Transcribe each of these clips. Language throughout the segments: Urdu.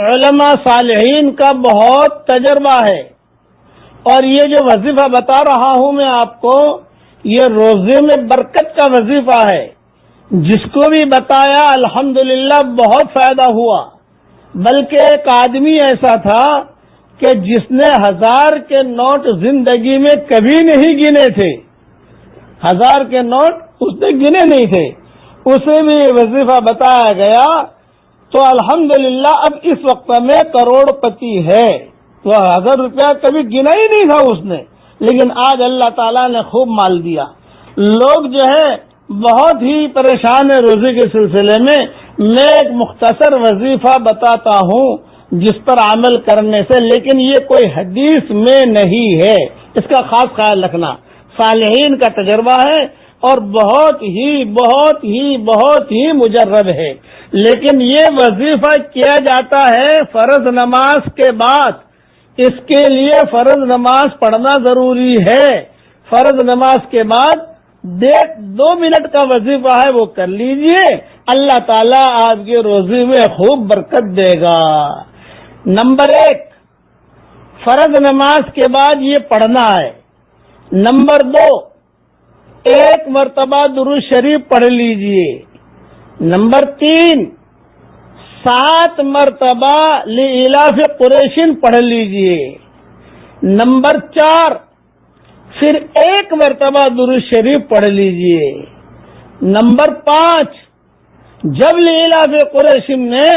علماء صالحین کا بہت تجربہ ہے، اور یہ جو وظیفہ بتا رہا ہوں میں آپ کو، یہ روزے میں برکت کا وظیفہ ہے۔ جس کو بھی بتایا الحمدللہ بہت فائدہ ہوا، بلکہ ایک آدمی ایسا تھا کہ جس نے 1000 کے نوٹ زندگی میں کبھی نہیں گنے تھے، 1000 کے نوٹ اس نے گنے نہیں تھے، اسے بھی وظیفہ بتایا گیا تو الحمدللہ اب اس وقت میں کروڑ پتی ہے۔ تو 1000 روپیہ کبھی گنا ہی نہیں تھا اس نے، لیکن آج اللہ تعالیٰ نے خوب مال دیا۔ لوگ جو ہے بہت ہی پریشان ہے روزے کے سلسلے میں۔ میں ایک مختصر وظیفہ بتاتا ہوں جس پر عمل کرنے سے، لیکن یہ کوئی حدیث میں نہیں ہے، اس کا خاص خیال رکھنا۔ صالحین کا تجربہ ہے اور بہت ہی مجرب ہے، لیکن یہ وظیفہ کیا جاتا ہے فرض نماز کے بعد۔ اس کے لیے فرض نماز پڑھنا ضروری ہے۔ فرض نماز کے بعد 2 منٹ کا وظیفہ ہے، وہ کر لیجئے، اللہ تعالیٰ آپ کے روزے میں خوب برکت دے گا۔ نمبر 1، فرض نماز کے بعد یہ پڑھنا ہے۔ نمبر 2، 1 مرتبہ درود شریف پڑھ لیجئے۔ نمبر 3، 7 مرتبہ لإلاف قریش پڑھ لیجئے۔ نمبر 4، پھر 1 مرتبہ درود شریف پڑھ لیجئے۔ نمبر 5، جب لإلاف قریش میں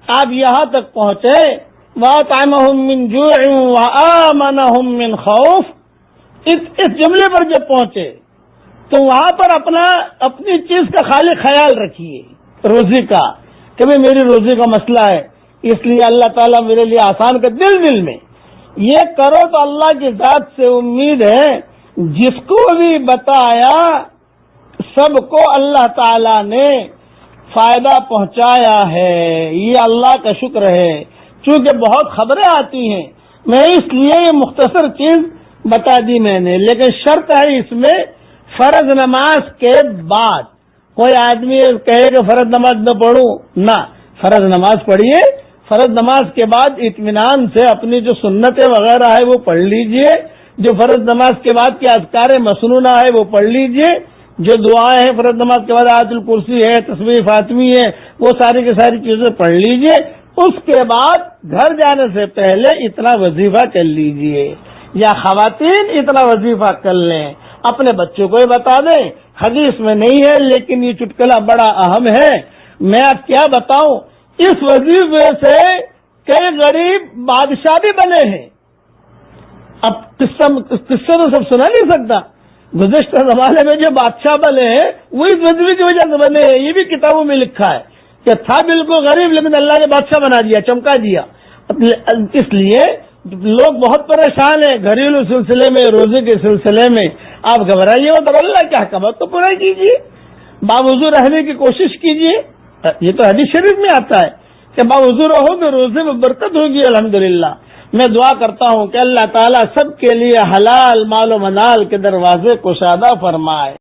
آپ یہاں تک پہنچے وَأَطْعَمَهُم مِّن جُوعٍ وَآمَنَهُم مِّن خَوْفٍ، اس جملے پر جب پہنچے تو وہاں پر اپنی چیز کا خالی خیال رکھیے، روزی کا، کہ میری روزی کا مسئلہ ہے، اس لیے اللہ تعالیٰ میرے لیے آسان کر، دل میں یہ کرو تو اللہ کی ذات سے امید ہے جس کو بھی بتایا سب کو اللہ تعالیٰ نے فائدہ پہنچایا ہے، یہ اللہ کا شکر ہے۔ چونکہ بہت خبریں آتی ہیں، میں اس لیے یہ مختصر چیز بتا دی میں نے، لیکن شرط ہے اس میں فرض نماز کے بعد۔ کوئی آدمی کہے کہ فرض نماز نہ پڑھوں، نہ، فرض نماز پڑھیے، فرض نماز کے بعد اطمینان سے اپنی جو سنتیں وغیرہ ہے وہ پڑھ لیجئے، جو فرض نماز کے بعد کے اذکار مسنونہ ہے وہ پڑھ لیجئے، جو دعائیں ہیں فرض نماز کے بعد آیت الکرسی ہے، تسبیح فاطمی ہے، وہ ساری کی ساری چیزیں پڑھ لیجئے۔ اس کے بعد گھر جانے سے پہلے اتنا وظیفہ کر لیجئے، یا خواتین اتنا وظیفہ کر لیں، اپنے بچوں کو ہی بتا دیں۔ حدیث میں نہیں ہے لیکن یہ چٹکلا بڑا اہم ہے، میں اب کیا بتاؤں۔ اس وظیفے سے کئی غریب بادشاہ بھی بنے ہیں۔ اب قصہ تو سب سنا نہیں سکتا، گزشتہ زمانے میں جو بادشاہ بنے ہیں وہ اس وظیفے کی وجہ سے بنے ہیں، یہ بھی کتابوں میں لکھا ہے کہ تھا بالکل غریب لیکن اللہ نے بادشاہ بنا دیا، چمکا دیا۔ اس لیے لوگ بہت پریشان ہیں گھریلو سلسلے میں، روزے کے سلسلے میں۔ آپ گھبرائیے اور اللہ کے احکامات تو پورا کیجیے، باوضو رہنے کی کوشش کیجیے۔ یہ تو حدیث شریف میں آتا ہے کہ باوضو رہو گے روزے میں برکت ہوگی الحمدللہ۔ میں دعا کرتا ہوں کہ اللہ تعالیٰ سب کے لیے حلال مال و منال کے دروازے کشادہ فرمائے۔